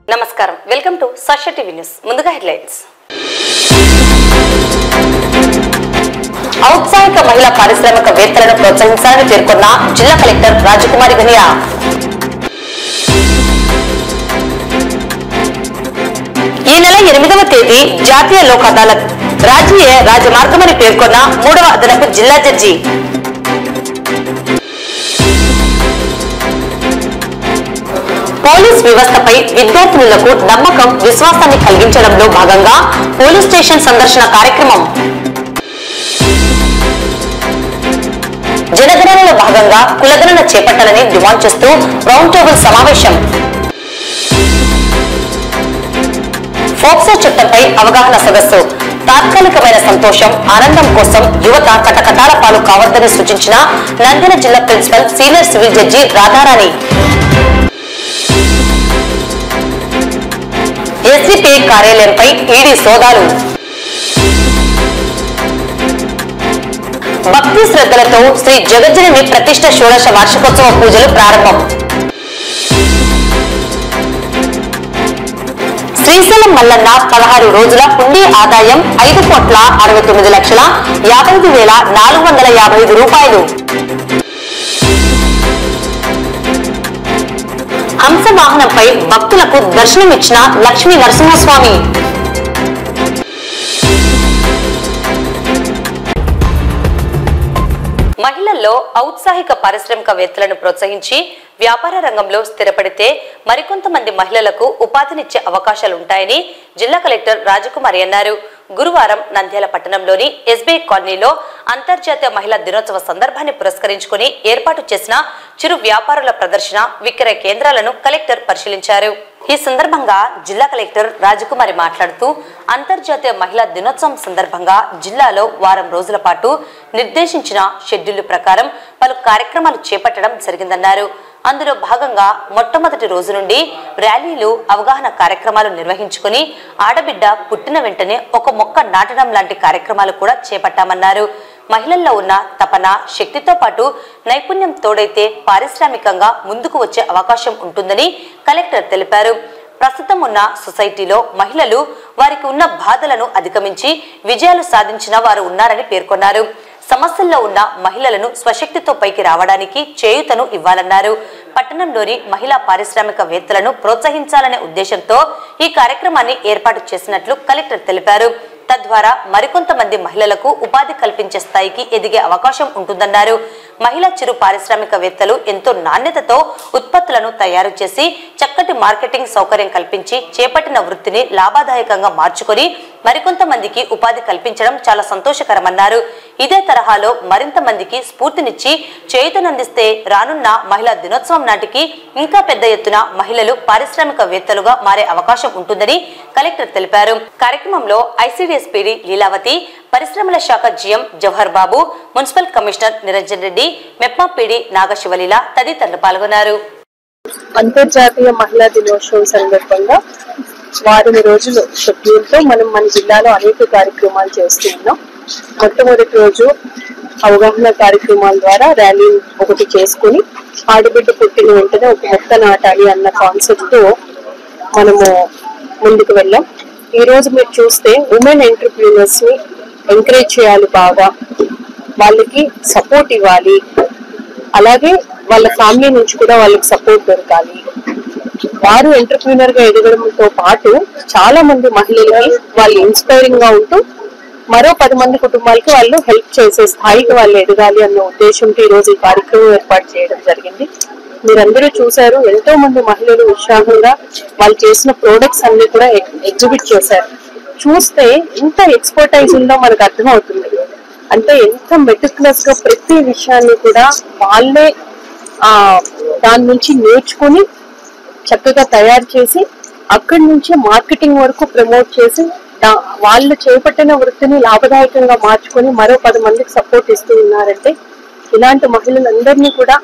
నమస్కారం welcome to Sakshi TV news ముందుగా headlines ఔత్సాహిక మహిళా పారిశ్రామికవేత్తలను ప్రోత్సహించాలని పేర్కొన్న జిల్లా కలెక్టర్ రాజకుమారి ఘనియా ఈ నెల 8వ తేదీ జాతీయ లోక్ అదాలత్ రాజీయ రాజమార్గమని పేర్కొన్న 3వ అదనపు జిల్లా జడ్జి పోలీస్ వ్యవస్థపై విద్యార్థులకు నమ్మకం విశ్వాసాన్ని కలిగించడంలో భాగంగా పోలీస్ స్టేషన్ సందర్శన కార్యక్రమం జనగణనలో భాగంగా కులగణన చేపట్టాలని డిమాండ్ చేస్తూ రౌండ్ టేబుల్ సమావేశం ఫోక్సో చట్టంపై అవగాహన సదస్సు తాత్కాలికమైన సంతోషం ఆనందం కోసం యువత కటకటాల పాలు కావద్దని సూచించిన నంద్యాల జిల్లా principal senior civil judge Radharani SCPI కార్యాలయంపై ఈడీ సోదాలు భక్తి శ్రద్ధలతో శ్రీ జగజ్జనని ప్రతిష్ఠ షోడశ వార్షికోత్సవ పూజలు ప్రారంభం శ్రీశైలం మల్లన్న 16 రోజుల పుణ్య ఆదాయం 5,69,55,455 రూపాయలు హంస వాహనంపై భక్తులకు దర్శనమిచ్చిన లక్ష్మీ నరసింహస్వామి మహిళల్లో ఔత్సాహిక పారిశ్రామికవేత్తలను ప్రోత్సహించి వ్యాపార రంగంలో స్థిరపడితే మరికొంతమంది మహిళలకు ఉపాధినిచ్చే అవకాశాలుంటాయని జిల్లా కలెక్టర్ రాజకుమారి అన్నారు. గురువారం నంద్యాల పట్టణంలోని ఎస్బీఐ కాలనీలో అంతర్జాతీయ మహిళా దినోత్సవ సందర్భాన్ని పురస్కరించుకుని ఏర్పాటు చేసిన చిరు వ్యాపారుల ప్రదర్శన విక్రయ కేంద్రాలను కలెక్టర్ పరిశీలించారు. ఈ సందర్భంగా జిల్లా కలెక్టర్ రాజకుమారి మాట్లాడుతూ అంతర్జాతీయ మహిళా దినోత్సవం సందర్భంగా జిల్లాలో వారం రోజుల పాటు నిర్దేశించిన షెడ్యూల్ ప్రకారం పలు కార్యక్రమాలు చేపట్టడం జరిగిందన్నారు. అందులో భాగంగా మొట్టమొదటి రోజు నుండి ర్యాలీలు అవగాహన కార్యక్రమాలు నిర్వహించుకుని ఆడబిడ్డ పుట్టిన వెంటనే ఒక మొక్క నాటడం లాంటి కార్యక్రమాలు కూడా చేపట్టామన్నారు. మహిళల్లో ఉన్న తపన శక్తితో పాటు నైపుణ్యం తోడైతే పారిశ్రామికంగా ముందుకు వచ్చే అవకాశం ఉంటుందని కలెక్టర్ తెలిపారు. ప్రస్తుతం ఉన్న సొసైటీలో మహిళలు వారికి ఉన్న బాధలను అధిగమించి విజయాలు సాధించిన వారు ఉన్నారని పేర్కొన్నారు. సమస్యల్లో ఉన్న మహిళలను స్వశక్తితో పైకి రావడానికి చేయూతను ఇవ్వాలన్నారు. పట్టణంలోని మహిళా పారిశ్రామికవేత్తలను ప్రోత్సహించాలనే ఉద్దేశంతో ఈ కార్యక్రమాన్ని ఏర్పాటు చేసినట్లు కలెక్టర్ తెలిపారు. తద్వారా మరికొంతమంది మహిళలకు ఉపాధి కల్పించే స్థాయికి ఎదిగే అవకాశం ఉంటుందన్నారు. మహిళా చిరు పారిశ్రామికవేత్తలు ఎంతో నాణ్యతతో ఉత్పత్తులను తయారు చేసి చక్కటి మార్కెటింగ్ సౌకర్యం కల్పించి చేపట్టిన వృత్తిని లాభదాయకంగా మార్చుకొని మరికొంతమందికి ఉపాధి కల్పించడం చాలా సంతోషకరమన్నారు. ఇదే తరహాలో మరింత మందికి స్ఫూర్తినిచ్చి చేయూతనందిస్తే రానున్న మహిళా దినోత్సవం నాటికి ఇంకా పెద్ద ఎత్తున మహిళలు పారిశ్రామికవేత్తలుగా మారే అవకాశం ఉంటుందని కలెక్టర్ తెలిపారు. కార్యక్రమంలో ఐసిడిఎస్ పీడీ లీలావతి, పరిశ్రమల శాఖ GM Jawahar Babu, municipal commissioner Niranjan Reddy, MEPMA PD Nagasivaleela తదితరులు పాల్గొన్నారు. అంతర్జాతీయ మహిళా దినోత్సవం సందర్భంగా వారం రోజుల షెడ్యూల్ తో మనం మన జిల్లాలో అనేక కార్యక్రమాలు చేస్తూ ఉన్నాం. మొట్టమొదటి రోజు అవగాహన కార్యక్రమాల ద్వారా ర్యాలీ ఒకటి చేసుకుని ఆడబిడ్డ పుట్టిన వెంటనే ఒక మొక్క నాటాలి అన్న కాన్సెప్ట్ తో మనము ముందుకు వెళ్ళాం. ఈ రోజు మీరు చూస్తే ఉమెన్ ఎంటర్‌ప్రెన్యూర్స్ ని ఎంకరేజ్ చేయాలి, బాగా వాళ్ళకి సపోర్ట్ ఇవ్వాలి, అలాగే వాళ్ళ ఫ్యామిలీ నుంచి కూడా వాళ్ళకి సపోర్ట్ దొరకాలి. వారు ఎంటర్‌ప్రెన్యూర్ గా ఎదగడంతో పాటు చాలా మంది మహిళలకి వాళ్ళు ఇన్స్పైరింగ్ గా ఉంటూ మరో 10 మంది కుటుంబాలకి వాళ్ళు హెల్ప్ చేసే స్థాయికి వాళ్ళు ఎదగాలి అన్న ఉద్దేశంతో ఈ రోజు ఈ కార్యక్రమం ఏర్పాటు చేయడం జరిగింది. మీరందరూ చూసారు, ఎంతో మంది మహిళలు ఉత్సాహంగా వాళ్ళు చేసిన ప్రోడక్ట్స్ అన్ని కూడా ఎగ్జిబిట్ చేశారు. చూస్తే ఎంత ఎక్స్పర్టైజ్ ఉందో మనకు అర్థమవుతుంది. అంటే ఎంత మెటిక్యులస్ గా ప్రతి విషయాన్ని కూడా వాళ్ళే దాని నుంచి నేర్చుకుని చక్కగా తయారు చేసి అక్కడి నుంచి మార్కెటింగ్ వరకు ప్రమోట్ చేసి వాళ్ళు చేపట్టిన వృత్తిని లాభదాయకంగా మార్చుకొని మరో 10 మందికి సపోర్ట్ ఇస్తూ ఉన్నారంటే ఇలాంటి మహిళలందరినీ కూడా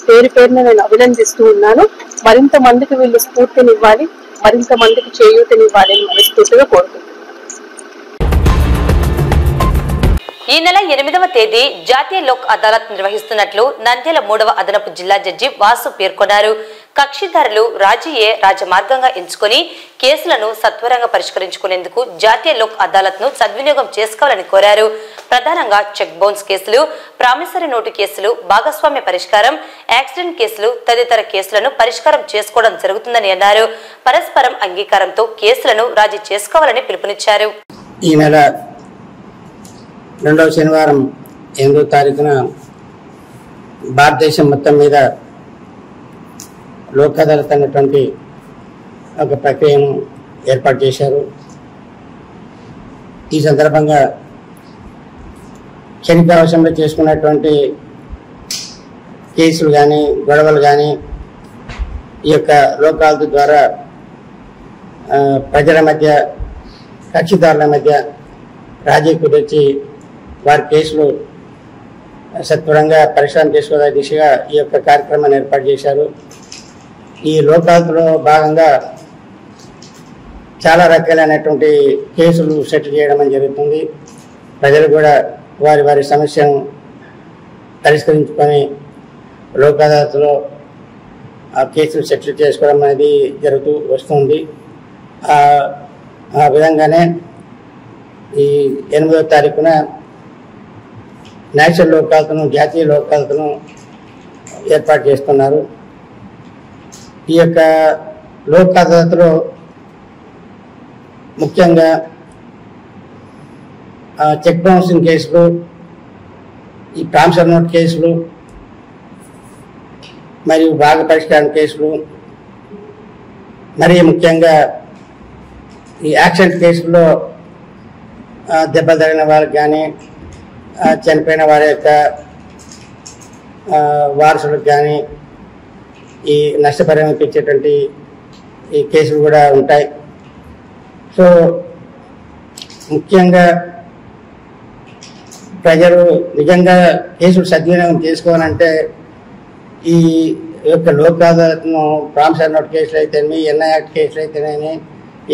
పేరు పేరున నేను అభినందిస్తూ ఉన్నాను. మరింత మందికి వీళ్ళు స్ఫూర్తినివ్వాలి, మరింత మందికి చేయూతనివ్వాలి అని మనస్ఫూర్తిగా కోరుకుంటున్నాను. ఈ నెల 8వ తేదీ జాతీయ లోక్ అదాలత్ నిర్వహిస్తున్నట్లు నంద్యాల 3వ అదనపు జిల్లా జడ్జి వాసు పేర్కొన్నారు. కక్షిదారులు రాజీయే రాజమార్గంగా ఎంచుకొని కేసులను సత్వరంగా పరిష్కరించుకునేందుకు జాతీయ లోక్ అదాలత్ను సద్వినియోగం చేసుకోవాలని కోరారు. ప్రధానంగా చెక్ బౌన్స్ కేసులు, ప్రామిసరీ నోటు కేసులు, భాగస్వామ్య పరిష్కారం, యాక్సిడెంట్ కేసులు తదితర కేసులను పరిష్కారం చేసుకోవడం జరుగుతుందని అన్నారు. పరస్పరం అంగీకారంతో కేసులను రాజీ చేసుకోవాలని పిలుపునిచ్చారు. ఈ నెల 2వ శనివారం 8వ తారీఖున భారతదేశం మొత్తం మీద లోక్ అదాలత్ అన్నటువంటి ఒక ప్రక్రియను ఏర్పాటు చేశారు. ఈ సందర్భంగా క్షణికావశంలో చేసుకున్నటువంటి కేసులు కానీ గొడవలు కానీ ఈ యొక్క లోక్ అదాలత్ ద్వారా ప్రజల మధ్య కక్షిదారుల మధ్య రాజీ కుదిర్చి వారి కేసులు సత్వరంగా పరిష్కారం చేసుకోవే దిశగా ఈ యొక్క కార్యక్రమాన్ని ఏర్పాటు చేశారు. ఈ లోక్ అదాలత్లో భాగంగా చాలా రకాలైనటువంటి కేసులు సెటిల్ చేయడం జరుగుతుంది. ప్రజలు కూడా వారి వారి సమస్యను పరిష్కరించుకొని లోక్ అదాలత్లో ఆ కేసులు సెటిల్ చేసుకోవడం అనేది జరుగుతూ వస్తుంది. ఆ విధంగానే ఈ 8వ తారీఖున నేషనల్ లోక్ అదాలత్ను, జాతీయ లోక్ అదాలత్ను ఏర్పాటు చేస్తున్నారు. ఈ యొక్క లోక్ అదాలత్లో ముఖ్యంగా చెక్ బౌన్సింగ్ కేసులు, ఈ ప్రామిసరీ నోట్ కేసులు మరియు భాగ పరిష్కారం కేసులు, మరీ ముఖ్యంగా ఈ యాక్సిడెంట్ కేసుల్లో దెబ్బలు తగిన వాళ్ళకి కానీ చనిపోయిన వారి యొక్క వారసులకు కానీ ఈ నష్టపరిహారం ఇప్పించేటువంటి ఈ కేసులు కూడా ఉంటాయి. సో ముఖ్యంగా ప్రజలు నిజంగా కేసులు సద్వినియోగం చేసుకోవాలంటే ఈ యొక్క లోక్ అదాలత్ను ప్రామిసరీ నోట్ కేసులు అయితేనేమి, ఎన్ఐ యాక్ట్ కేసులు అయితేనేమి,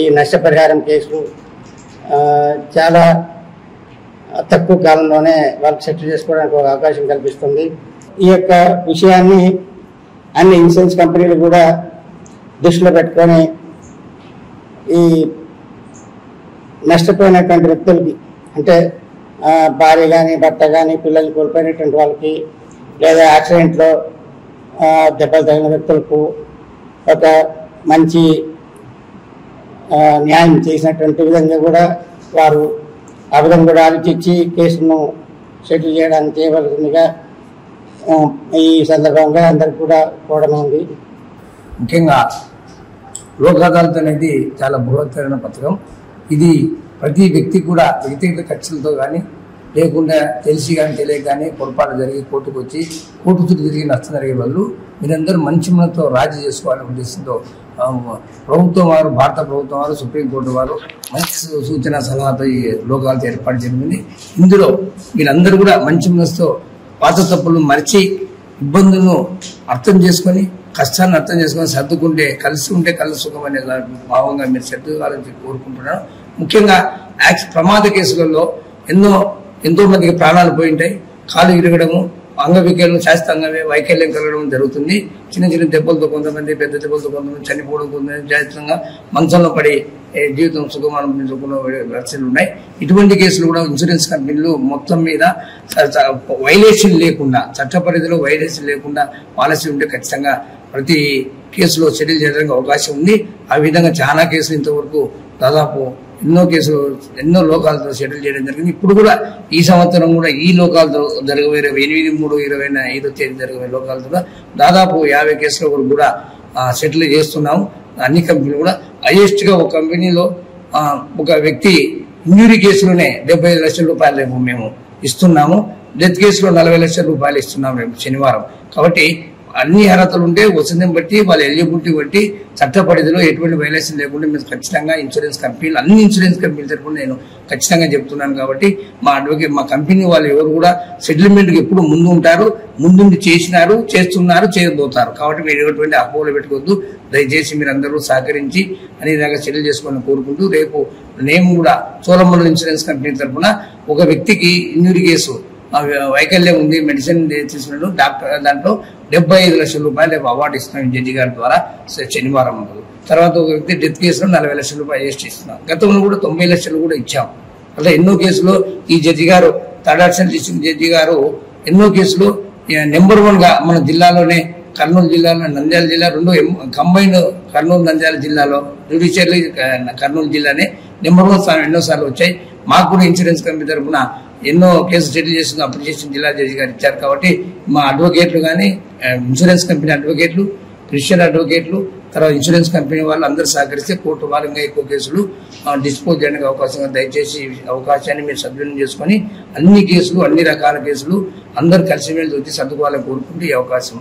ఈ నష్టపరిహారం కేసులు చాలా తక్కువ కాలంలోనే వాళ్ళకి సెటిల్ చేసుకోవడానికి ఒక అవకాశం కల్పిస్తుంది. ఈ యొక్క విషయాన్ని అన్ని ఇన్సూరెన్స్ కంపెనీలు కూడా దృష్టిలో పెట్టుకొని ఈ నష్టపోయినటువంటి వ్యక్తులకి, అంటే భార్య కానీ భర్త కానీ పిల్లలు కోల్పోయినటువంటి వాళ్ళకి, లేదా యాక్సిడెంట్లో దెబ్బలు తగిన వ్యక్తులకు ఒక మంచి న్యాయం చేసినటువంటి విధంగా కూడా వారు ఆ విధంగా కూడా ఆలోచించి కేసును సెటిల్ చేయడానికి చేయవలసిందిగా ఈ సందర్భంగా అందరికి కూడా కోవడమైంది. ముఖ్యంగా లోక్ అదాలత్ అనేది చాలా బృహత్తరమైన పథకం. ఇది ప్రతి వ్యక్తి కూడా వ్యక్తిగత ఖర్చులతో కానీ లేకుండా తెలిసి కానీ తెలియక కానీ పొరపాటు జరిగి కోర్టుకు వచ్చి కోర్టు చుట్టూ తిరిగి నష్టం జరిగే బదులు మీరందరూ మంచి మనతో రాజీ చేసుకోవాలనే ఉద్దేశంతో ప్రభుత్వం వారు, భారత ప్రభుత్వం వారు, సుప్రీంకోర్టు వారు మంచి సూచన సలహాతో ఈ లోక్ అదాలత్ ఏర్పాటు జరిగింది. ఇందులో మీరందరూ కూడా మంచి మనసుతో పాత తప్పులు మరిచి ఇబ్బందులను అర్థం చేసుకొని కష్టాన్ని అర్థం చేసుకొని సర్దుకుంటే కలిసి ఉంటే కలిసి సుఖం అనే భావంగా మీరు సర్దుకోవాలని కోరుకుంటున్నాను. ముఖ్యంగా ప్రమాద కేసులలో ఎంతో మందికి ప్రాణాలు పోయి ఉంటాయి. కాలు ఇరగడము, అంగవికలం, శాస్త్రాంగమే వైకల్యం కలగడం జరుగుతుంది. చిన్న చిన్న దెబ్బలతో కొంతమంది, పెద్ద దెబ్బలతో కొంతమంది చనిపోవడం, కొంతమంది జాగ్రత్తగా మంచంలో పడి జీవితం సుఖమానం రచనలు ఉన్నాయి. ఇటువంటి కేసులు కూడా ఇన్సూరెన్స్ కంపెనీలు మొత్తం మీద వైలేషన్ లేకుండా, చట్ట పరిధిలో వైలేషన్ లేకుండా పాలసీ ఉంటే ఖచ్చితంగా ప్రతి కేసులో సెటిల్ చేయడానికి అవకాశం ఉంది. ఆ విధంగా చాలా కేసులు ఇంతవరకు దాదాపు ఎన్నో లోకాలతో సెటిల్ చేయడం జరిగింది. ఇప్పుడు కూడా ఈ సంవత్సరం కూడా ఈ లోకాలతో జరగబోయే 8/3/25 జరగబోయే లోకాలతో దాదాపు 50 కేసుల వరకు కూడా సెటిల్ చేస్తున్నాము. అన్ని కంపెనీలు కూడా హైయెస్ట్ గా ఒక కంపెనీలో ఒక వ్యక్తి ఇంజురీ కేసులోనే 75 లక్షల రూపాయలు మేము ఇస్తున్నాము. డెత్ కేసులో 40 లక్షల రూపాయలు ఇస్తున్నాము రేపు శనివారం. కాబట్టి అన్ని అర్హతలు ఉంటే వసతిని బట్టి వాళ్ళ ఎలిజిబిలిటీ బట్టి చట్ట పరిధిలో ఎటువంటి వైలేషన్ లేకుండా మీరు ఖచ్చితంగా ఇన్సూరెన్స్ కంపెనీలు, అన్ని ఇన్సూరెన్స్ కంపెనీల తరఫున నేను ఖచ్చితంగా చెప్తున్నాను. కాబట్టి మా అడ్వకేట్, మా కంపెనీ వాళ్ళు ఎవరు కూడా సెటిల్మెంట్కి ఎప్పుడు ముందు ఉంటారు, ముందుండి చేస్తున్నారు, చేయబోతారు. కాబట్టి మీరు ఎటువంటి అపోహలు పెట్టుకోవద్దు. దయచేసి మీరు అందరూ సహకరించి అనేదాకా సెటిల్ చేసుకోవాలని కోరుకుంటూ, రేపు నేను కూడా చోళమండలం ఇన్సూరెన్స్ కంపెనీ తరఫున ఒక వ్యక్తికి ఇంజురీ కేసు వైకల్యం ఉంది, మెడిసిన్ తీసుకున్నాడు డాక్టర్, దాంట్లో 75 లక్షల రూపాయలు అవార్డు ఇస్తున్నాం జడ్జి గారి ద్వారా శనివారం రోజు. తర్వాత ఒక వ్యక్తి డెత్ కేసులో 40 లక్షల రూపాయలు అరెస్ట్ ఇస్తున్నాం. గతంలో కూడా 90 లక్షలు కూడా ఇచ్చాం. అలా ఎన్నో కేసులు ఈ జడ్జి గారు థర్డ్ అడిషనల్ డిస్ట్రిక్ట్ జడ్జి గారు ఎన్నో కేసులు నెంబర్ 1 గా మన జిల్లాలోనే కర్నూలు జిల్లాలో నంద్యాల జిల్లా 2 కంబైన్ కర్నూలు నంద్యాల జిల్లాలో జ్యుడిషియరీ కర్నూలు జిల్లానే నెంబర్ 1 స్థానం ఎన్నోసార్లు వచ్చాయి. మాకు కూడా ఇన్సూరెన్స్ కంపెనీ తరఫున ఎన్నో కేసులు సెటిల్ చేసిన అప్లికేషన్ జిల్లా జడ్జి గారు ఇచ్చారు. కాబట్టి మా అడ్వకేట్లు కానీ ఇన్సూరెన్స్ కంపెనీ అడ్వకేట్లు, క్రిస్టియన్ అడ్వకేట్లు, తర్వాత ఇన్సూరెన్స్ కంపెనీ వాళ్ళు అందరూ సహకరిస్తే కోర్టు వాళ్ళు ఇంకా ఎక్కువ కేసులు డిస్పోజ్ చేయడానికి అవకాశం. దయచేసి అవకాశాన్ని మీరు సద్వినియోగం చేసుకొని అన్ని కేసులు అన్ని రకాల కేసులు అందరూ కలిసిమెలిసి వచ్చి సర్దుకోవాలని కోరుకుంటూ ఈ అవకాశం.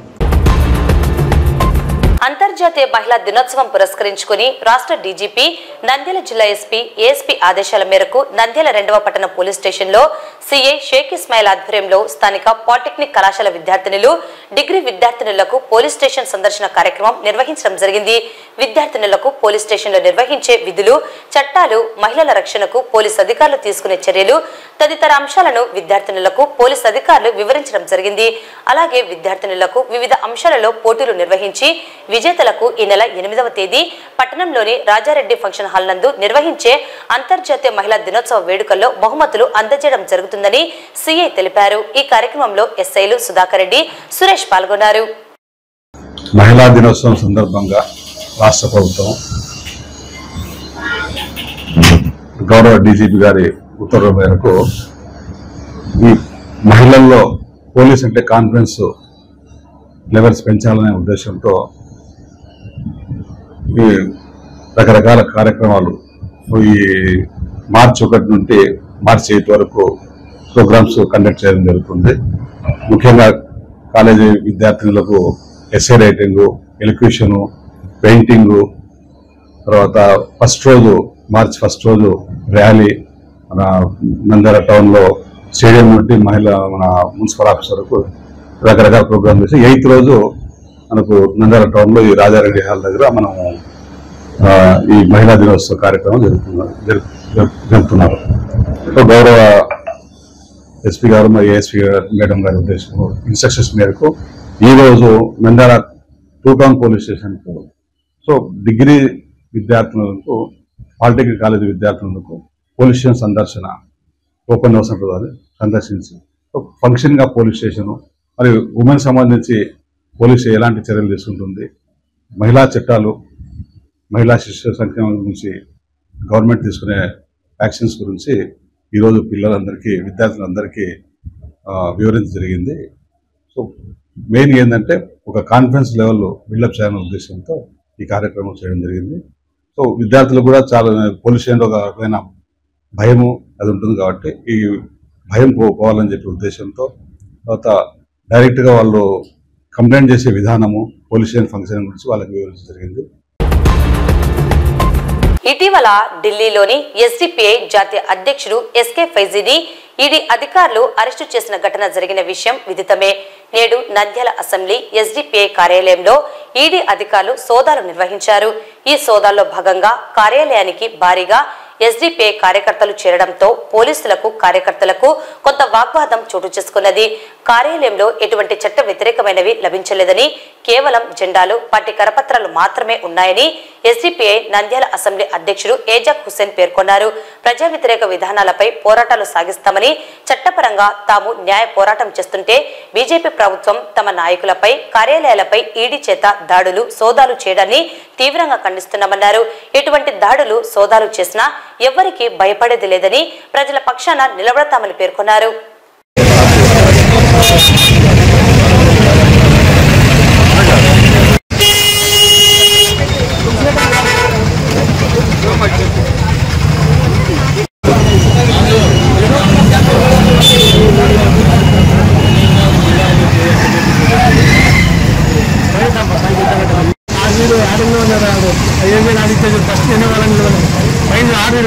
అంతర్జాతీయ మహిళా దినోత్సవం పురస్కరించుకుని రాష్ట్ర డీజీపీ, నంద్యాల జిల్లా ఎస్పీ, ఏఎస్పీ ఆదేశాల మేరకు నంద్యాల 2వ పట్టణ పోలీస్ స్టేషన్లో సీఐ షేక్ ఇస్మాయిల్ ఆధ్వర్యంలో స్థానిక పాలిటెక్నిక్ కళాశాల విద్యార్థినులు, డిగ్రీ విద్యార్థినులకు పోలీస్ స్టేషన్ సందర్శన కార్యక్రమం నిర్వహించడం జరిగింది. విద్యార్థినులకు పోలీస్ స్టేషన్లో నిర్వహించే విధులు, చట్టాలు, మహిళల రక్షణకు పోలీస్ అధికారులు తీసుకునే చర్యలు తదితర అంశాలను విద్యార్థినులకు పోలీస్ అధికారులు వివరించడం జరిగింది. అలాగే విద్యార్థినులకు వివిధ అంశాలలో పోటీలు నిర్వహించి విజేతలకు ఈ నెల 8వ తేదీ పట్టణంలోని రాజారెడ్డి ఫంక్షన్ హాల్ నందు నిర్వహించే అంతర్జాతీయ మహిళా దినోత్సవ వేడుకల్లో బహుమతులు అందజేయడం జరుగుతుందని సీఐ తెలిపారు. ఈ కార్యక్రమంలో ఎస్ఐలు సుధాకర్ రెడ్డి, సురేష్ పాల్గొన్నారు. మహిళా దినోత్సవం సందర్భంగా రాష్ట్ర ప్రభుత్వం గౌరవ డీజీపీ గారి ఉత్తర్వుల మేరకు ఈ మహిళల్లో పోలీస్ అంటే కాన్ఫిడెన్స్ లెవెల్స్ పెంచాలనే ఉద్దేశంతో ఈ రకరకాల కార్యక్రమాలు ఈ మార్చి 1 నుండి మార్చి 8 వరకు ప్రోగ్రామ్స్ కండక్ట్ చేయడం జరుగుతుంది. ముఖ్యంగా కాలేజీ విద్యార్థినులకు ఎస్ఏ రైటింగు, ఎలిక్యూషను, పెయింటింగు, తర్వాత మార్చి ఫస్ట్ రోజు ర్యాలీ మన నంద్యాల టౌన్లో స్టేడియం నుండి మన మున్సిపల్ ఆఫీసర్ వరకు రకరకాల ప్రోగ్రామ్ చేసి 8th రోజు మనకు నంద్యాల టౌన్లో ఈ రాజారెడ్డి హాల్ దగ్గర మనం ఈ మహిళా దినోత్సవ కార్యక్రమం జరుపుతున్నారు. గౌరవ ఎస్పీ గారు మరియు ఏఎస్పీ మేడం గారి ఉద్దేశం ఇన్స్ట్రక్షన్స్ మేరకు ఈరోజు నంద్యాల 2 టౌన్ పోలీస్ స్టేషన్కు డిగ్రీ విద్యార్థులకు, పాలిటెక్నిక్ కాలేజీ విద్యార్థులకు పోలీస్ స్టేషన్ సందర్శన ఓపెన్ హౌస్ ఉంటుంది, సందర్శించి ఫంక్షన్గా పోలీస్ స్టేషను మరియు ఉమెన్ సంబంధించి పోలీసు ఎలాంటి చర్యలు తీసుకుంటుంది, మహిళా చట్టాలు, మహిళా శిశు సంక్షేమం గురించి గవర్నమెంట్ తీసుకునే యాక్షన్స్ గురించి ఈరోజు పిల్లలందరికీ, విద్యార్థులందరికీ వివరించడం జరిగింది. మెయిన్ ఏంటంటే ఒక కాన్ఫిడెన్స్ లెవెల్ బిల్డప్ చేయాలనే ఉద్దేశంతో ఈ కార్యక్రమం చేయడం జరిగింది. విద్యార్థులు కూడా చాలా పోలీస్ స్టేషన్లో ఒక రకమైన భయము అది ఉంటుంది కాబట్టి ఈ భయం పోవాలని చెప్పే ఉద్దేశంతో తర్వాత డైరెక్ట్గా వాళ్ళు కంప్లైంట్ చేసే విధానము, పోలీస్ స్టేషన్ ఫంక్షన్ గురించి వాళ్ళకి వివరించడం జరిగింది. ఇటీవల ఢిల్లీలోని ఎస్డిపిఐ జాతీయ అధ్యక్షుడు ఎస్కే ఫైజీని ఈడీ అధికారులు అరెస్టు చేసిన ఘటన జరిగిన విషయం విదితమే. నేడు నంద్యాల అసెంబ్లీ ఎస్డిపిఐ కార్యాలయంలో ఈడీ అధికారులు సోదాలు నిర్వహించారు. ఈ సోదాల్లో భాగంగా కార్యాలయానికి భారీగా ఎస్డిపిఐ కార్యకర్తలు చేరడంతో పోలీసులకు, కార్యకర్తలకు కొంత వాగ్వాదం చోటు చేసుకున్నది. కార్యాలయంలో ఎటువంటి చట్ట వ్యతిరేకమైనవి లభించలేదని, కేవలం జెండాలు, పార్టీ కరపత్రాలు మాత్రమే ఉన్నాయని ఎస్డిపిఐ నంద్యాల అసెంబ్లీ అధ్యక్షుడు ఏజాక్ హుస్సేన్ పేర్కొన్నారు. ప్రజా వ్యతిరేక విధానాలపై పోరాటాలు సాగిస్తామని, చట్టపరంగా తాము న్యాయ పోరాటం చేస్తుంటే బీజేపీ ప్రభుత్వం తమ నాయకులపై, కార్యాలయాలపై ఈడీ చేత దాడులు, సోదాలు చేయడాన్ని తీవ్రంగా ఖండిస్తున్నామన్నారు. ఎటువంటి దాడులు, సోదాలు చేసినా ఎవ్వరికీ భయపడేది లేదని, ప్రజల పక్షాన నిలబడతామని పేర్కొన్నారు.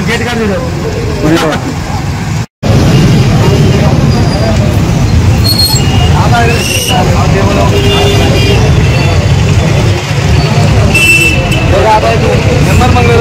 గేట్ కార్డు నెంబర్ మంగళ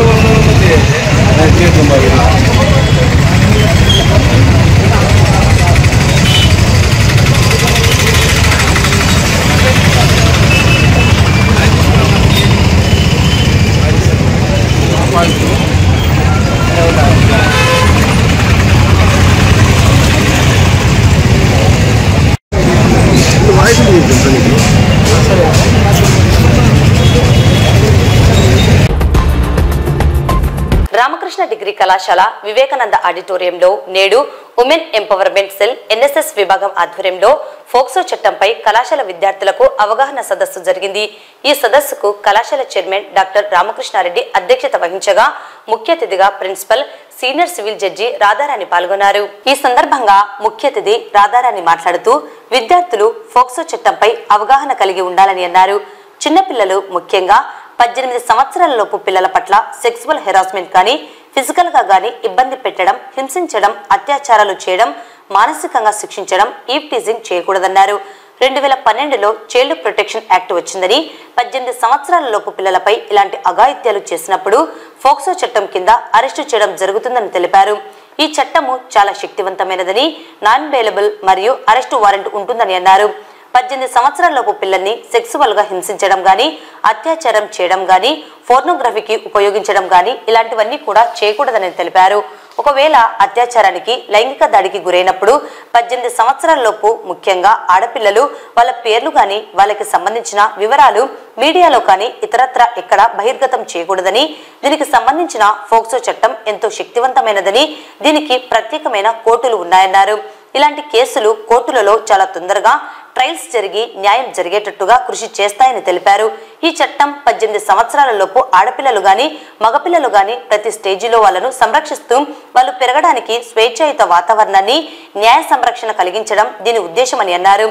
రామకృష్ణ డిగ్రీ కళాశాల వివేకానంద ఆడిటోరియంలో నేడు ఉమెన్ ఎంపవర్మెంట్ సెల్ ఎన్ఎస్ఎస్ విభాగం ఆధ్వర్యంలో ఫోక్సో చట్టంపై కళాశాల విద్యార్థులకు అవగాహన సదస్సు జరిగింది. ఈ సదస్సుకు కళాశాల చైర్మన్ డాక్టర్ రామకృష్ణారెడ్డి అధ్యక్షత వహించగా ముఖ్య అతిథిగా principal senior civil judge Radharani పాల్గొన్నారు. ఈ సందర్భంగా ముఖ్య అతిథి రాధారాణి మాట్లాడుతూ విద్యార్థులు ఫోక్సో చట్టంపై అవగాహన కలిగి ఉండాలని అన్నారు. చిన్నపిల్లలు ముఖ్యంగా 18 సంవత్సరాల లోపు పిల్లల పట్ల సెక్సువల్ హెరాస్మెంట్ కానీ ఫిజికల్ గా గానీ ఇబ్బంది పెట్టడం, హింసించడం, అత్యాచారాలు చేయడం, మానసికంగా శిక్షించడం, ఈవ్ టీజింగ్ చేయకూడదన్నారు. 2012లో చైల్డ్ ప్రొటెక్షన్ యాక్ట్ వచ్చిందని 18 సంవత్సరాల లోపు పిల్లలపై ఇలాంటి అఘాయిత్యాలు చేసినప్పుడు ఫోక్సో చట్టం కింద అరెస్టు చేయడం జరుగుతుందని తెలిపారు. ఈ చట్టము చాలా శక్తివంతమైనదని, నాన్ బెయిలబుల్ మరియు అరెస్టు వారెంట్ ఉంటుందని అన్నారు. 18 సంవత్సరాలలోపు పిల్లల్ని సెక్సువల్ గా హింసించడం గానీ, అత్యాచారం చేయడం గానీ, పోర్నోగ్రఫీకి ఉపయోగించడం గానీ ఇలాంటివన్నీ కూడా చేయకూడదని తెలిపారు. ఒకవేళ అత్యాచారానికి, లైంగిక దాడికి గురైనప్పుడు 18 సంవత్సరాలలోపు ముఖ్యంగా ఆడపిల్లలు వాళ్ళ పేర్లు గానీ, వాళ్ళకి సంబంధించిన వివరాలు మీడియాలో కానీ ఇతరత్ర ఎక్కడ బహిర్గతం చేయకూడదని, దీనికి సంబంధించిన ఫోక్సో చట్టం ఎంతో శక్తివంతమైనదని, దీనికి ప్రత్యేకమైన కోర్టులు ఉన్నాయన్నారు. ఇలాంటి కేసులు కోర్టులలో చాలా తొందరగా ట్రయల్స్ జరిగి న్యాయం జరిగేటట్టుగా కృషి చేస్తాయని తెలిపారు. ఈ చట్టం 18 సంవత్సరాల లోపు ఆడపిల్లలు గాని, మగపిల్లలు గాని ప్రతి స్టేజిలో వాళ్ళను సంరక్షిస్తూ వాళ్ళు పెరగడానికి స్వేచ్ఛాయుత వాతావరణాన్ని, న్యాయ సంరక్షణ కలిగించడం దీని ఉద్దేశమని అన్నారు.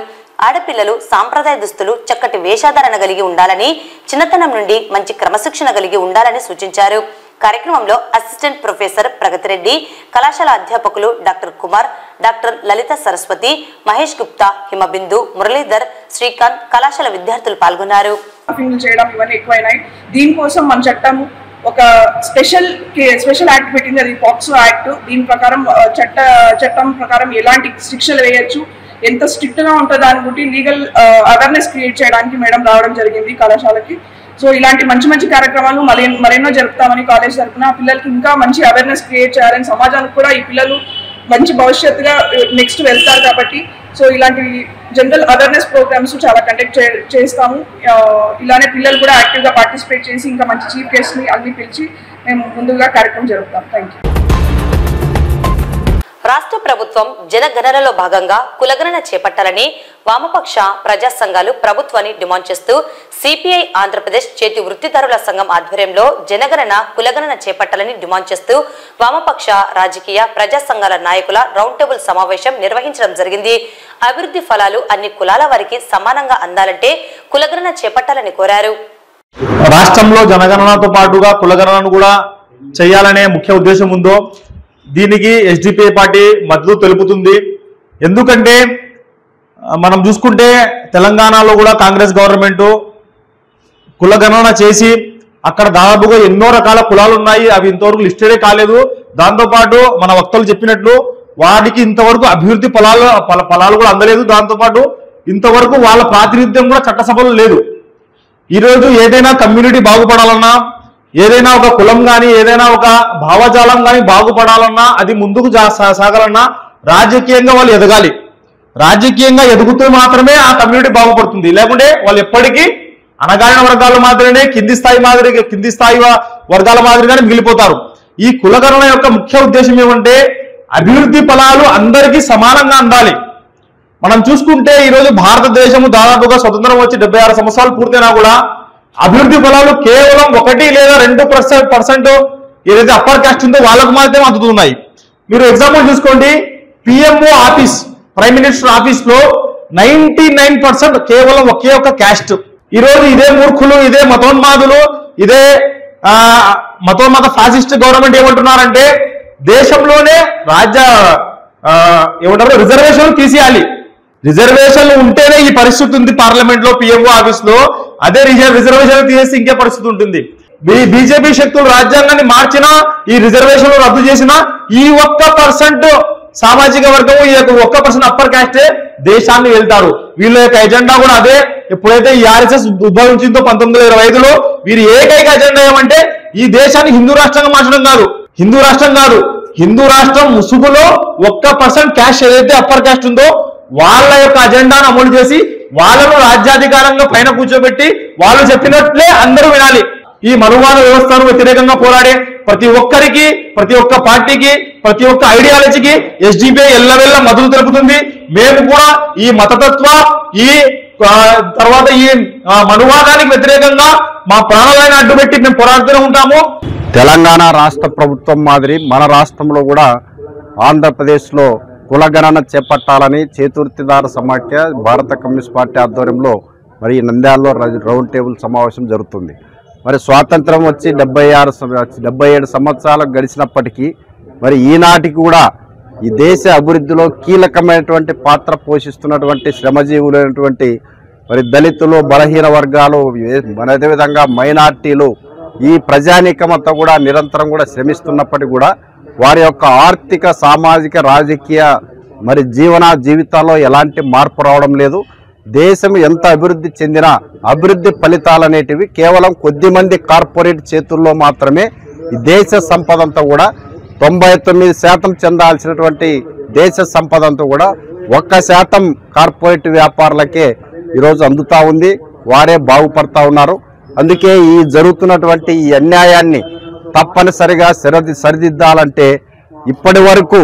ఆడపిల్లలు సాంప్రదాయ దుస్తులు, చక్కటి వేషధారణ కలిగి ఉండాలని, చిన్నతనం నుండి మంచి క్రమశిక్షణ కలిగి ఉండాలని సూచించారు. కార్యక్రమంలో అసిస్టెంట్ ప్రొఫెసర్ ప్రగతిరెడ్డి, కళాశాల అధ్యాపకులు డాక్టర్ కుమార్, డాక్టర్ లలిత సరస్వతి, మహేష్ గుప్తా, హిమబిందు, మురళీధర్, శ్రీకాంత్, కళాశాల విద్యార్థులు పాల్గొన్నారు. చేయడం ఇవన్నీ ఎక్కువైనాయి. దీనికోసం మన చట్టం ఒక స్పెషల్ యాక్ట్ పెట్టింది, అది ఫోక్సో యాక్ట్. దీని ప్రకారం చట్టం ప్రకారం ఎలాంటి శిక్షలు వేయొచ్చు, ఎంత స్ట్రిక్ట్ గా ఉంటుందో దాని గురించి లీగల్ అవేర్నెస్ క్రియేట్ చేయడానికి మేడం రావడం జరిగింది కళాశాలకి. సో ఇలాంటి మంచి కార్యక్రమాలు మరెన్నో జరుపుతామని కాలేజ్ తరఫున పిల్లలకి ఇంకా మంచి అవేర్నెస్ క్రియేట్ చేయాలని, సమాజానికి కూడా ఈ పిల్లలు మంచి భవిష్యత్తుగా నెక్స్ట్ వెళ్తారు కాబట్టి సో ఇలాంటి జనరల్ అవేర్నెస్ ప్రోగ్రామ్స్ చాలా కండక్ట్ చేస్తాము. ఇలానే పిల్లలు కూడా యాక్టివ్గా పార్టిసిపేట్ చేసి ఇంకా మంచి చీఫ్ గెస్ట్ని అన్ని పిలిచి మేము ముందుగా కార్యక్రమం జరుపుతాం. Thank you. రాష్ట్ర ప్రభుత్వం జనగణనలో భాగంగా కులగణన చేపట్టాలని వామపక్ష ప్రజా సంఘాలు ప్రభుత్వాన్ని డిమాండ్ చేస్తూ సిపిఐ ఆంధ్రప్రదేశ్ చేతి వృత్తిదారుల సంఘం ఆధ్వర్యంలో జనగణన కులగణన చేపట్టాలని డిమాండ్ చేస్తూ వామపక్ష రాజకీయ ప్రజా సంఘాల నాయకుల రౌండ్ టేబుల్ సమావేశం నిర్వహించడం జరిగింది. అభివృద్ధి ఫలాలు అన్ని కులాల వారికి సమానంగా అందాలంటే కులగణన చేపట్టాలని కోరారు. రాష్ట్రంలో జనగణనతో పాటుగా కులగణనను కూడా చేయాలనే ముఖ్య ఉద్దేశం ఉందో దీనికి ఎస్డిపిఐ పార్టీ మద్దతు తెలుపుతుంది. ఎందుకంటే మనం చూసుకుంటే తెలంగాణలో కూడా కాంగ్రెస్ గవర్నమెంట్ కులగణన చేసి అక్కడ దాదాపుగా ఎన్నో రకాల కులాలు ఉన్నాయి, అవి ఇంతవరకు లిస్టెడే కాలేదు. దాంతోపాటు మన వక్తలు చెప్పినట్లు వాటికి ఇంతవరకు అభివృద్ధి ఫలాలు కూడా అందలేదు. దాంతోపాటు ఇంతవరకు వాళ్ళ ప్రాతినిధ్యం కూడా చట్టసభలో లేదు. ఈరోజు ఏదైనా కమ్యూనిటీ బాగుపడాలన్నా, ఏదైనా ఒక కులం కానీ, ఏదైనా ఒక భావజాలం కానీ బాగుపడాలన్నా, అది ముందుకు సాగాలన్నా రాజకీయంగా వాళ్ళు ఎదగాలి. రాజకీయంగా ఎదుగుతూ మాత్రమే ఆ కమ్యూనిటీ బాగుపడుతుంది. లేకుంటే వాళ్ళు ఎప్పటికీ అణగారిన వర్గాల మాదిరినే కింది స్థాయి వర్గాల మాదిరిగానే మిగిలిపోతారు. ఈ కులగణన యొక్క ముఖ్య ఉద్దేశం ఏమంటే అభివృద్ధి ఫలాలు అందరికీ సమానంగా అందాలి. మనం చూసుకుంటే ఈరోజు భారతదేశము దాదాపుగా స్వతంత్రం వచ్చి 76 సంవత్సరాలు పూర్తయినా కూడా అభివృద్ధి ఫలాలు కేవలం 1 లేదా 2% ఏదైతే అప్పర్ కాస్ట్ ఉందో వాళ్ళకు మాత్రమే అందుతున్నాయి. మీరు ఎగ్జాంపుల్ చూసుకోండి, PMO office, prime minister office లో 99% కేవలం ఒకే ఒక క్యాస్ట్. ఈరోజు ఇదే మూర్ఖులు, ఇదే మతోన్మాదులు, ఇదే మతోన్మత ఫాసిస్ట్ గవర్నమెంట్ ఏమంటున్నారంటే దేశంలోనే రిజర్వేషన్లు తీసేయాలి. రిజర్వేషన్లు ఉంటేనే ఈ పరిస్థితి ఉంది. పార్లమెంట్ లో, పిఎంఓ ఆఫీస్ లో అదే రిజర్వేషన్లు తీసేసి ఇంకే పరిస్థితి ఉంటుంది. బీజేపీ శక్తులు రాజ్యాంగాన్ని మార్చినా, ఈ రిజర్వేషన్లు రద్దు చేసినా ఈ 1% సామాజిక వర్గము, ఈ 1% అప్పర్ క్యాస్టే దేశాన్ని వెళ్తారు. వీళ్ళ యొక్క ఎజెండా కూడా అదే. ఎప్పుడైతే ఈ ఆర్ఎస్ఎస్ ఉద్భవించిందో 1925లో వీరి ఏకైక ఎజెండా ఏమంటే ఈ దేశాన్ని హిందూ రాష్ట్రంగా మార్చడం కాదు. హిందూ రాష్ట్రం ముసుగులో 1% క్యాస్ట్ ఏదైతే అప్పర్ క్యాస్ట్ ఉందో వాళ్ళ యొక్క అజెండాను అమలు చేసి వాళ్ళను రాజ్యాధికారంగా పైన కూర్చోబెట్టి వాళ్ళు చెప్పినట్లే అందరూ వినాలి. ఈ మనువాద వ్యవస్థను వ్యతిరేకంగా పోరాడే ప్రతి ఒక్కరికి, ప్రతి ఒక్క పార్టీకి, ప్రతి ఒక్క ఐడియాలజీకి ఎస్డిపిఐ ఎల్లవెల్ల మద్దతు తెలుపుతుంది. మేము కూడా ఈ మతతత్వ ఈ తర్వాత ఈ మనువాదానికి వ్యతిరేకంగా మా ప్రాణాలను అడ్డుపెట్టి మేము పోరాడుతూనే ఉంటాము. తెలంగాణ రాష్ట్ర ప్రభుత్వం మాదిరి మన రాష్ట్రంలో కూడా ఆంధ్రప్రదేశ్లో కులగణన చేపట్టాలని చేతుర్తిదార సమాఖ్య భారత కమ్యూనిస్ట్ పార్టీ ఆధ్వర్యంలో మరి నంద్యాలలో రౌండ్ టేబుల్ సమావేశం జరుగుతుంది. మరి స్వాతంత్రం వచ్చి 77 సంవత్సరాలు గడిచినప్పటికీ మరి ఈనాటికి కూడా ఈ దేశ అభివృద్ధిలో కీలకమైనటువంటి పాత్ర పోషిస్తున్నటువంటి శ్రమజీవులైనటువంటి మరి దళితులు, బలహీన వర్గాలు, అదేవిధంగా మైనార్టీలు, ఈ ప్రజానీకం అంతా కూడా నిరంతరం కూడా శ్రమిస్తున్నప్పటికీ కూడా వారి యొక్క ఆర్థిక, సామాజిక, రాజకీయ మరి జీవితాల్లో ఎలాంటి మార్పు రావడం లేదు. దేశం ఎంత అభివృద్ధి చెందినా అభివృద్ధి ఫలితాలు అనేటివి కేవలం కొద్దిమంది కార్పొరేట్ చేతుల్లో మాత్రమే. ఈ దేశ సంపద అంతా కూడా 99% చెందాల్సినటువంటి దేశ సంపద అంతా కూడా 1% కార్పొరేట్ వ్యాపారులకే ఈరోజు అందుతా ఉంది. వారే బాగుపడతా ఉన్నారు. అందుకే ఈ జరుగుతున్నటువంటి ఈ అన్యాయాన్ని తప్పనిసరిగా సరిదిద్దాలంటే ఇప్పటి వరకు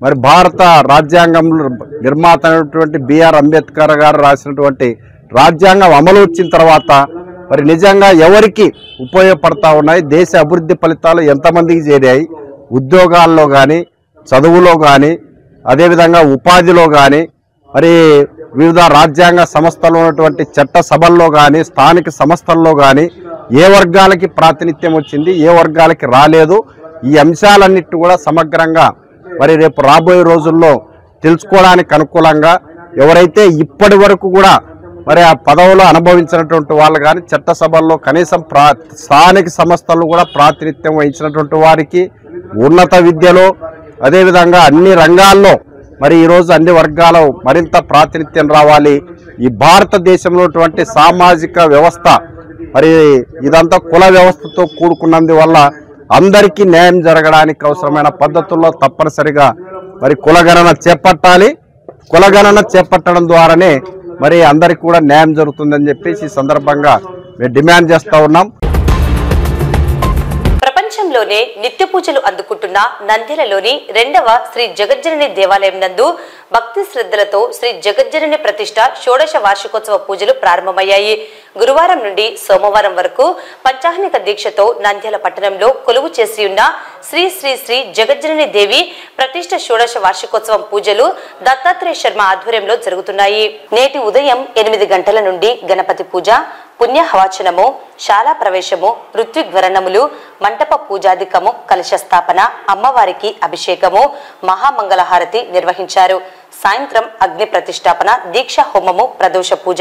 మరి భారత రాజ్యాంగంలో నిర్మాత అయినటువంటి బిఆర్ అంబేద్కర్ గారు రాసినటువంటి రాజ్యాంగం అమలు వచ్చిన తర్వాత మరి నిజంగా ఎవరికి ఉపయోగపడతా ఉన్నాయి, దేశ అభివృద్ధి ఫలితాలు ఎంతమందికి చేరాయి, ఉద్యోగాల్లో కానీ, చదువులో కానీ, అదేవిధంగా ఉపాధిలో కానీ, మరి వివిధ రాజ్యాంగ సంస్థల్లో ఉన్నటువంటి చట్ట సభల్లో కానీ, స్థానిక సంస్థల్లో కానీ ఏ వర్గాలకి ప్రాతినిధ్యం వచ్చింది, ఏ వర్గాలకి రాలేదు, ఈ అంశాలన్నిటి కూడా సమగ్రంగా మరి రేపు రాబోయే రోజుల్లో తెలుసుకోవడానికి అనుకూలంగా ఎవరైతే ఇప్పటి వరకు కూడా మరి ఆ పదవులు అనుభవించినటువంటి వాళ్ళు కానీ, చట్టసభల్లో కనీసం స్థానిక సంస్థలు కూడా ప్రాతినిధ్యం వహించినటువంటి వారికి, ఉన్నత విద్యలో అదేవిధంగా అన్ని రంగాల్లో మరి ఈరోజు అన్ని వర్గాలు మరింత ప్రాతినిధ్యం రావాలి. ఈ భారతదేశంలో సామాజిక వ్యవస్థ మరి ఇదంతా కుల వ్యవస్థతో కూడుకున్నందువల్ల అందరికీ న్యాయం జరగడానికి అవసరమైన పద్ధతుల్లో తప్పనిసరిగా మరి కులగణన చేపట్టాలి. కులగణన చేపట్టడం ద్వారానే మరి అందరికీ కూడా న్యాయం జరుగుతుందని చెప్పేసి ఈ సందర్భంగా మేము డిమాండ్ చేస్తా ఉన్నాం. ప్రపంచంలోనే నిత్య పూజలు అందుకుంటున్న నంద్యాలలోని 2వ శ్రీ జగజ్జనని దేవాలయం నందు భక్తి శ్రద్ధలతో శ్రీ జగజ్జనని ప్రతిష్ట షోడశ వార్షికోత్సవ పూజలు ప్రారంభమయ్యాయి. గురువారం నుండి సోమవారం వరకు పంచాహ్నిక దీక్షతో నంద్యాల పట్టణంలో కొలువు చేసి ఉన్న శ్రీ శ్రీ శ్రీ జగజ్జనని దేవి ప్రతిష్ట షోడశ వార్షికోత్సవం పూజలు దత్తాత్రేయ శర్మ ఆధ్వర్యంలో జరుగుతున్నాయి. నేటి ఉదయం 8 గంటల నుండి గణపతి పూజ, పుణ్యహవాచనము, శాలా ప్రవేశము, ఋత్విగ్వరణములు, మంటప పూజాధికము, కలశ స్థాపన, అమ్మవారికి అభిషేకము, మహామంగళహారతి నిర్వహించారు. సాయంత్రం అగ్ని ప్రతిష్టాపన, దీక్ష హోమము, ప్రదోష పూజ.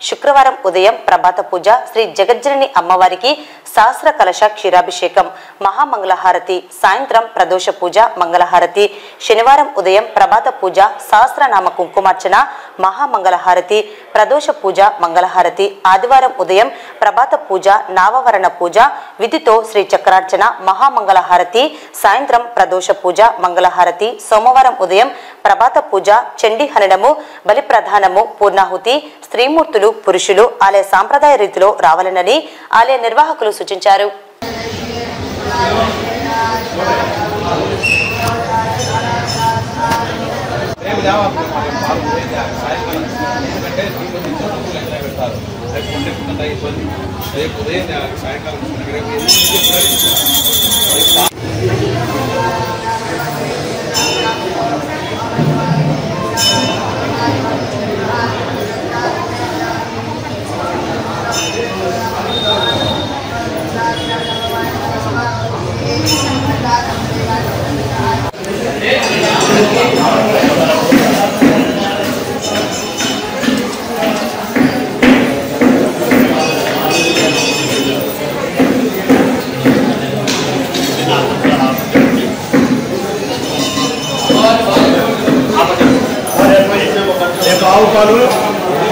శుక్రవారం ఉదయం ప్రభాత పూజ, శ్రీ జగజ్జనని అమ్మవారికి సహస్ర కలశ క్షీరాభిషేకం, మహామంగళహారతి. సాయంత్రం ప్రదోష పూజ, మంగళహారతి. శనివారం ఉదయం ప్రభాత పూజ, సహస్రనామ కుంకుమార్చన, మహామంగళహారతి, ప్రదోష పూజ, మంగళహారతి. ఆదివారం ఉదయం ప్రభాత పూజ, నావవరణ పూజ విధితో శ్రీ చక్రార్చన, మహామంగళహారతి. సాయంత్రం ప్రదోష పూజ, మంగళహారతి. సోమవారం ఉదయం ప్రభాత పూజ, చండీ హననము, బలి ప్రధానము, పూర్ణాహుతి. స్త్రీమూర్తులు, పురుషులు ఆలయ సాంప్రదాయ రీతిలో రావాలనని ఆలయ నిర్వాహకులు సూచించారు.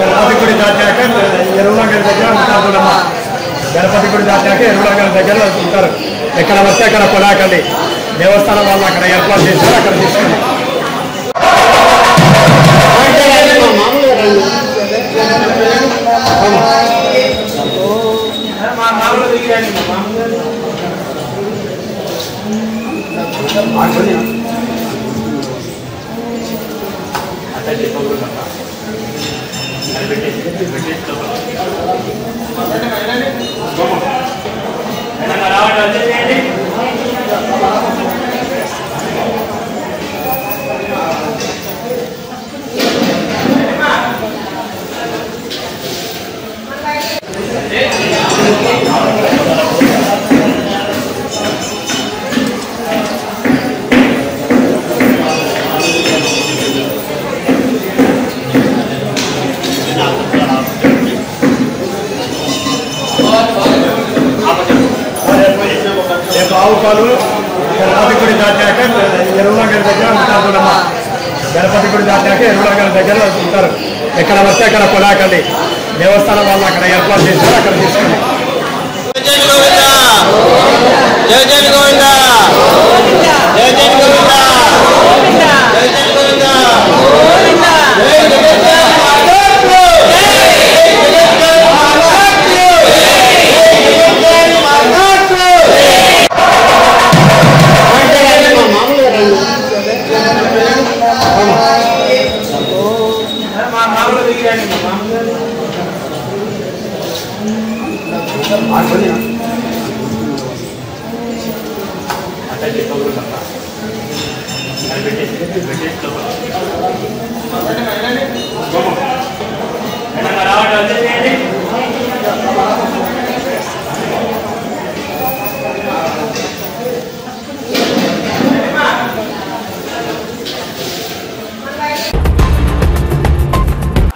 గణపతి గుడి దాటాక ఎరువులగల్ దగ్గర ఉంటారమ్మా. గణపతి గుడి దాటాక ఎరువులగల్ దగ్గర ఉంటారు. ఎక్కడ వస్తే అక్కడ కొలాకండి. దేవస్థానం వాళ్ళు అక్కడ ఏర్పాటు చేశారు, అక్కడ తీసుకుని ఆవుపాలు గణపతి గుడి దాటాక ఎరువులగడ్డ దగ్గర ఉంటారమ్మా. గణపతి గుడి దాటాక ఎరువులగడ్డ దగ్గర ఉంటారు. ఎక్కడ వస్తే అక్కడ కొలాకండి. దేవస్థానం వాళ్ళు అక్కడ ఏర్పాటు చేశారు, అక్కడ తీసుకోండి.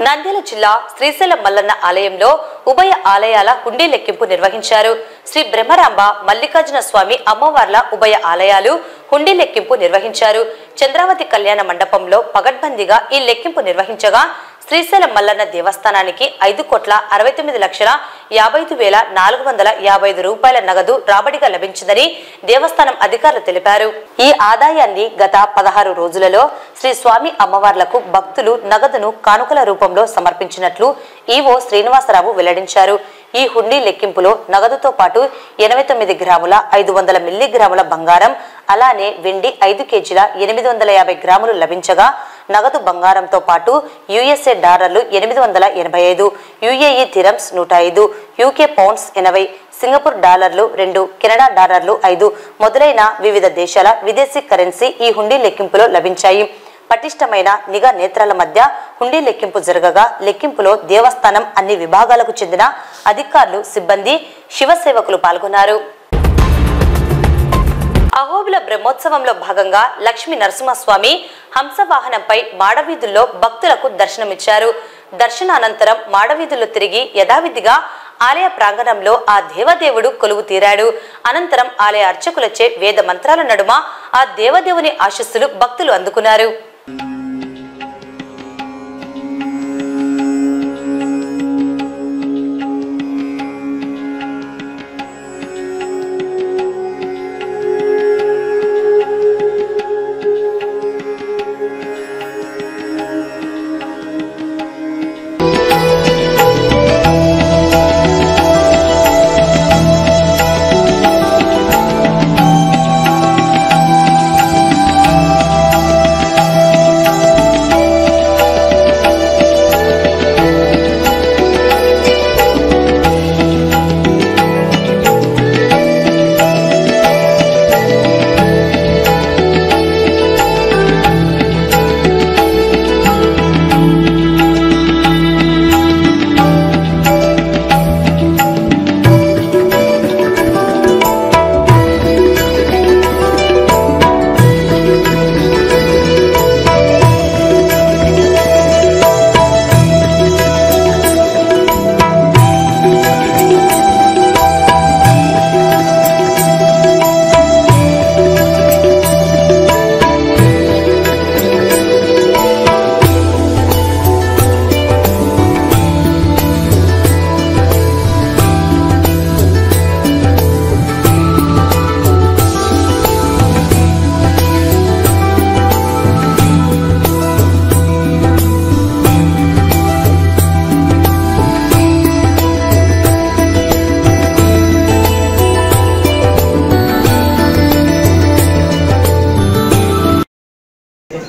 నంద్యాల జిల్లా శ్రీశైలం మల్లన్న ఆలయంలో ఉభయ ఆలయాల హుండీ లెక్కింపు నిర్వహించారు. శ్రీ బ్రహ్మరాంబ మల్లికార్జున స్వామి అమ్మవార్ల ఉభయ ఆలయాలు హుండీ లెక్కింపు నిర్వహించారు. చంద్రావతి కళ్యాణ మండపంలో పగడ్బందీగా ఈ లెక్కింపు నిర్వహించగా శ్రీశైలం మల్లన్న దేవస్థానానికి 5,69,55,455 రూపాయల నగదు రాబడిగా లభించిందని దేవస్థానం అధికారులు తెలిపారు. ఈ ఆదాయాన్ని గత 16 రోజులలో శ్రీ స్వామి అమ్మవార్లకు భక్తులు నగదును కానుకల రూపంలో సమర్పించినట్లు ఈవో శ్రీనివాసరావు వెల్లడించారు. ఈ హుండీ లెక్కింపులో నగదుతో పాటు 89 గ్రాముల 500 మిల్లీగ్రాముల బంగారం, అలానే వెండి 5 కేజీల 850 గ్రాములు లభించగా నగదు బంగారంతో పాటు యుఎస్ఏ డాలర్లు 885, యుఏఈ థిరమ్స్ 105, యూకే పౌండ్స్ 80, సింగపూర్ డాలర్లు 2, కెనడా డాలర్లు 5 మొదలైన వివిధ దేశాల విదేశీ కరెన్సీ ఈ హుండీ లెక్కింపులో లభించాయి. పటిష్టమైన నిఘా నేత్రాల మధ్య హుండీ లెక్కింపు జరగగా లెక్కింపులో దేవస్థానం అన్ని విభాగాలకు చెందిన అధికారులు, సిబ్బంది, శివసేవకులు పాల్గొన్నారు. అహోబిల బ్రహ్మోత్సవంలో భాగంగా లక్ష్మీ నరసింహస్వామి హంసవాహనంపై మాడవీధుల్లో భక్తులకు దర్శనమిచ్చారు. దర్శనానంతరం మాడవీధుల్లో తిరిగి యథావిధిగా ఆలయ ప్రాంగణంలో ఆ దేవదేవుడు కొలువు తీరాడు. అనంతరం ఆలయ అర్చకులచే వేద మంత్రాల నడుమ ఆ దేవదేవుని ఆశీస్సులు భక్తులు అందుకున్నారు.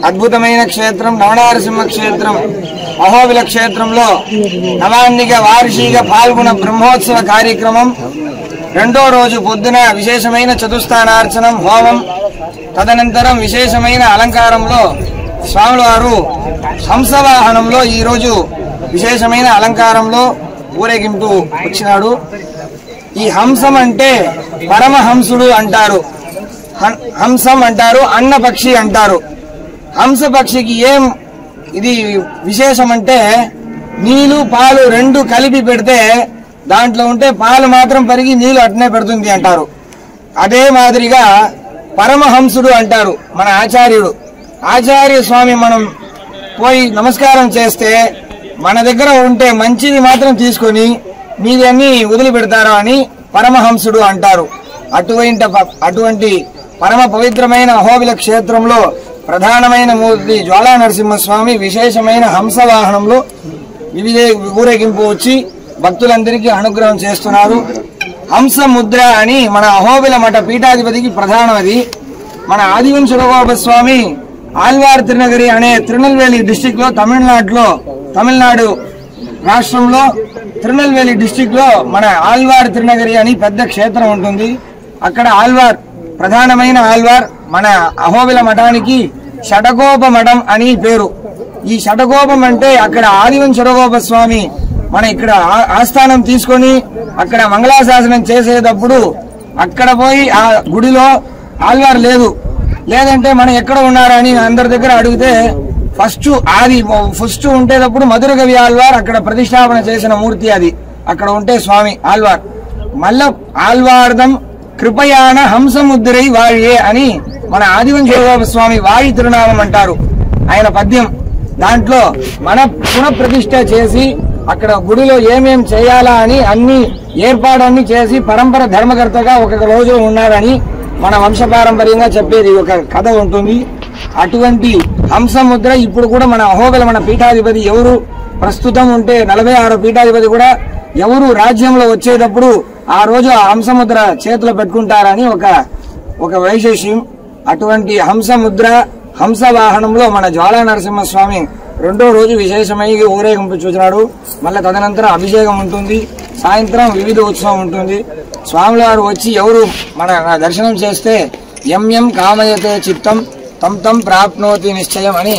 అద్భుతమైన క్షేత్రం నవనారసింహ క్షేత్రం అహోబిల క్షేత్రంలో నవాన్నిక వార్షిక పాల్గొన బ్రహ్మోత్సవ కార్యక్రమం రెండో రోజు పొద్దున విశేషమైన చతుస్థానార్చనం హోమం, తదనంతరం విశేషమైన అలంకారంలో స్వామివారు హంసవాహనంలో ఈరోజు విశేషమైన అలంకారంలో ఊరేగింపు వచ్చినాడు. ఈ హంసం అంటే పరమహంసుడు అంటారు, హంసం అంటారు, అన్నపక్షి అంటారు. హంస పక్షికి ఏం ఇది విశేషం అంటే నీళ్లు పాలు రెండు కలిపి పెడితే దాంట్లో ఉంటే పాలు మాత్రం పరిగి నీళ్లు అట్నే పెడుతుంది అంటారు. అదే మాదిరిగా పరమహంసుడు అంటారు మన ఆచార్యుడు. ఆచార్య స్వామి మనం పోయి నమస్కారం చేస్తే మన దగ్గర ఉంటే మంచిది మాత్రం తీసుకొని మీదన్నీ వదిలిపెడతారు అని పరమహంసుడు అంటారు. అటువంటి పరమ పవిత్రమైన అహోబిల క్షేత్రంలో ప్రధానమైన మూర్తి జ్వాలా నరసింహస్వామి విశేషమైన హంసవాహనంలో వివిధ ఊరేగింపు వచ్చి భక్తులందరికీ అనుగ్రహం చేస్తున్నారు. హంస ముద్ర అని మన అహోబిల మఠ పీఠాధిపతికి ప్రధానమది. మన ఆదివంశ స్వామి ఆల్వార్ తిరునగరి అనే తిరునెల్వేలి డిస్టిక్ లో తమిళనాడు రాష్ట్రంలో తిరునెల్వేలి డిస్టిక్ లో మన ఆల్వార్ తిరునగరి అని పెద్ద క్షేత్రం ఉంటుంది. అక్కడ ఆల్వార్ ప్రధానమైన ఆల్వార్ మన అహోబిల మఠానికి షటకోప మఠం అని పేరు. ఈ షటకోపం అంటే అక్కడ ఆదివంశ స్వామి మన ఇక్కడ ఆస్థానం తీసుకొని అక్కడ మంగళాశాసనం చేసేటప్పుడు అక్కడ పోయి ఆ గుడిలో ఆల్వార్ లేదంటే మనం ఎక్కడ ఉన్నారని అందరి దగ్గర అడిగితే ఫస్ట్ ఉండేటప్పుడు మధుర కవి ఆల్వార్ అక్కడ ప్రతిష్టాపన చేసిన మూర్తి అది. అక్కడ ఉంటే స్వామి ఆల్వార్ మళ్ళా ఆల్వార్దం కృపయాన హంసముద్రై వాళ్యే అని మన ఆదివంశ స్వామి వాయి తిరునామం అంటారు ఆయన పద్యం. దాంట్లో మన పునఃప్రతిష్ఠ చేసి అక్కడ గుడిలో ఏమేం చేయాలా అని అన్ని ఏర్పాడన్నీ చేసి పరంపర ధర్మకర్తగా ఒక రోజు ఉన్నారని మన వంశపారంపర్యంగా చెప్పేది ఒక కథ ఉంటుంది. అటువంటి హంసముద్ర ఇప్పుడు కూడా మన అహోబిల మన పీఠాధిపతి ఎవరు ప్రస్తుతం ఉంటే 46 పీఠాధిపతి కూడా ఎవరు రాజ్యంలో వచ్చేటప్పుడు ఆ రోజు ఆ హంసముద్ర చేతిలో పెట్టుకుంటారని ఒక వైశేష్యం. అటువంటి హంసముద్ర హంస వాహనంలో మన జ్వాలా నరసింహస్వామి రెండో రోజు విశేషమైన ఊరేగింపు చూసినాడు. మళ్ళీ తదనంతరం అభిషేకం ఉంటుంది, సాయంత్రం వివిధ ఉత్సవం ఉంటుంది. స్వాముల వారు వచ్చి ఎవరు మన దర్శనం చేస్తే ఎం కామయతే చిత్తం తం ప్రాప్నోతి నిశ్చయం అని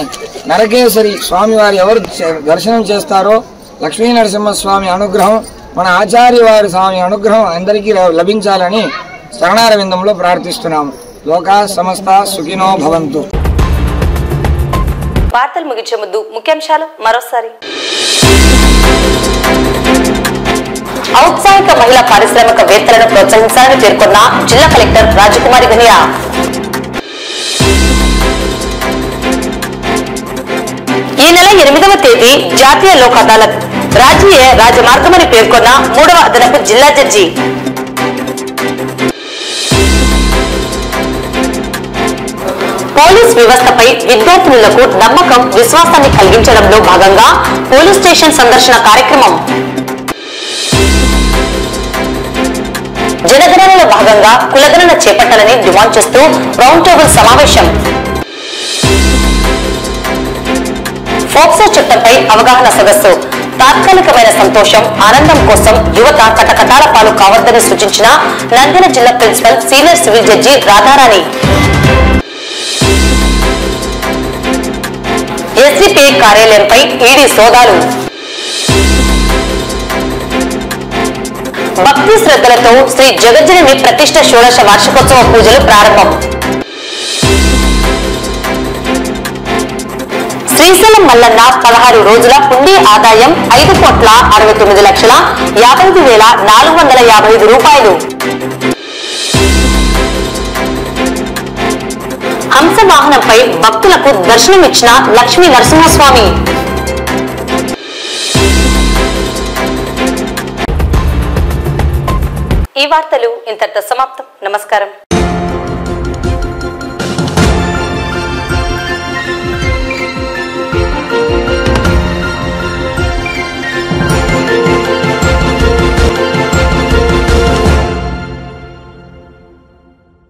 నరకేశ్వరి స్వామివారు ఎవరు దర్శనం చేస్తారో లక్ష్మీ నరసింహస్వామి అనుగ్రహం మన ఆచార్య వారి స్వామి అనుగ్రహం అందరికీ లభించాలని శరణారవిందంలో ప్రార్థిస్తున్నాము. లోకా సమస్త సుఖినో భవంతు. వార్తలు ముగించే ముందు ముఖ్యాంశాలు మరోసారి. ఔత్సాహిక మహిళా పారిశ్రామికవేత్తలను ప్రోత్సహించాలని పేర్కొన్న జిల్లా కలెక్టర్ రాజకుమారి ఘనియా. ఈ నెల 8వ తేదీ జాతీయ లోక్ అదాలత్ రాజీయ రాజమార్గమని పేర్కొన్న 3వ అదనపు జిల్లా జడ్జి. పోలీస్ వ్యవస్థపై విద్యార్థినులకు నమ్మకం విశ్వాసాన్ని కలిగించడంలో భాగంగా పోలీస్ స్టేషన్ సందర్శన కార్యక్రమం. జనగణనలో భాగంగా కులగణన చేపట్టాలని డిమాండ్ చేస్తూ రౌండ్ టేబుల్ సమావేశం. ఫోక్సో చట్టంపై అవగాహన సదస్సు. తాత్కాలికమైన సంతోషం ఆనందం కోసం యువత కటకటాల పాలు కావద్దని సూచించిన నంద్యాల జిల్లా principal senior civil judge Radharani. SDPI కార్యాలయంపై ఈడీ సోదాలు. భక్తి శ్రద్ధలతో శ్రీ జగజ్జనని ప్రతిష్ఠ షోడశ వార్షికోత్సవ పూజలు ప్రారంభం. శ్రీశైలం మల్లన్న 16 రోజుల పుణ్య ఆదాయం 5,69,55,455 రూపాయలు. హంస వాహనంపై భక్తులకు దర్శనమిచ్చిన లక్ష్మీ నరసింహస్వామి. ఈ వార్తలు ఇంతటితో సమాప్తం. నమస్కారం.